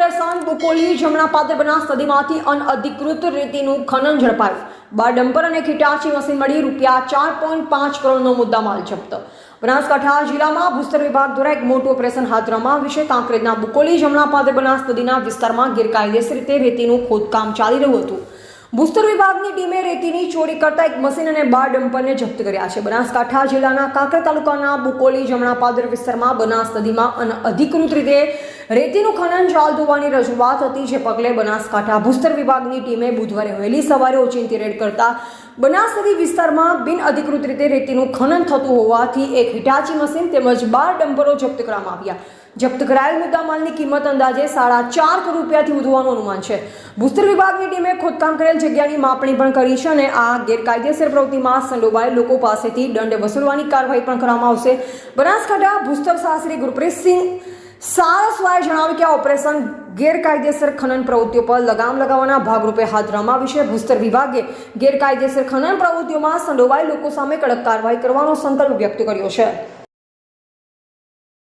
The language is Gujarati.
ઓપરેશન બુકોલી જમણા પાદર બનાસ નદીમાંથી અનઅધિકૃત રેતીનું ખનન ઝડપાયું। 12 ડમ્પર અને ખીટાચી મશીન મળી ₹4.5 કરોડનો મુદ્દામાલ જપ્ત। બનાસકાંઠા જિલ્લામાં ભૂસ્તર વિભાગ દ્વારા એક મોટું ઓપરેશન હાથ ધરવામાં આવ્યું છે। કાંકરેજના બુકોલી જમણા પાદર બનાસ નદીના વિસ્તારમાં ગેરકાયદેસર રીતે રેતીનું ખોદકામ ચાલી રહ્યું હતું। ભૂસ્તર વિભાગની ટીમે રેતીની ચોરી કરતા એક મશીન અને 12 ડમ્પરને જપ્ત કર્યા છે। બનાસકાંઠા જિલ્લાના કાંકરેજ તાલુકાના બુકોલી જમણા પાદર વિસ્તારમાં બનાસ નદીમાં અનઅધિકૃત રીતે રેતીનું ખનન ચાલતું હોવાની રજૂઆત હતી, જે પગલે બનાસકાંઠા ભૂસ્તર વિભાગની ટીમે બુધવારે વહેલી સવારે ઓચિંતી રેડ કરતા બનાસ નદી વિસ્તારમાં બિનઅધિકૃત રીતે રેતીનું ખનન થતું હોવાથી એક હિટાચી મશીન તેમજ 12 ડમ્પરો જપ્ત કરવામાં આવ્યા। જપ્ત કરાયેલ મુદ્દામાલની કિંમત અંદાજે ₹4.5 કરોડ રૂપિયાથી વધુ હોવાનું અનુમાન છે। ભૂસ્તર વિભાગની ટીમે ખોદકામ કરેલ જગ્યાની માપણી પણ કરી છે અને આ ગેરકાયદેસર પ્રવૃત્તિમાં સંડોવાયેલ લોકો પાસેથી દંડ વસૂલવાની કાર્યવાહી પણ કરવામાં આવશે। બનાસકાંઠા ભૂસ્તર શાસ્ત્રી ગુરપ્રીતસિંહ સારસ્વાએ જણાવ્યું કે આ ઓપરેશન ગેરકાયદેસર ખનન પ્રવૃત્તિઓ પર લગામ લગાવવાના ભાગરૂપે હાથ ધરવામાં આવ્યું છે। ભૂસ્તર વિભાગે ગેરકાયદેસર ખનન પ્રવૃત્તિઓમાં સંડોવાયેલ લોકો સામે કડક કાર્યવાહી કરવાનો સંકલ્પ વ્યક્ત કર્યો છે।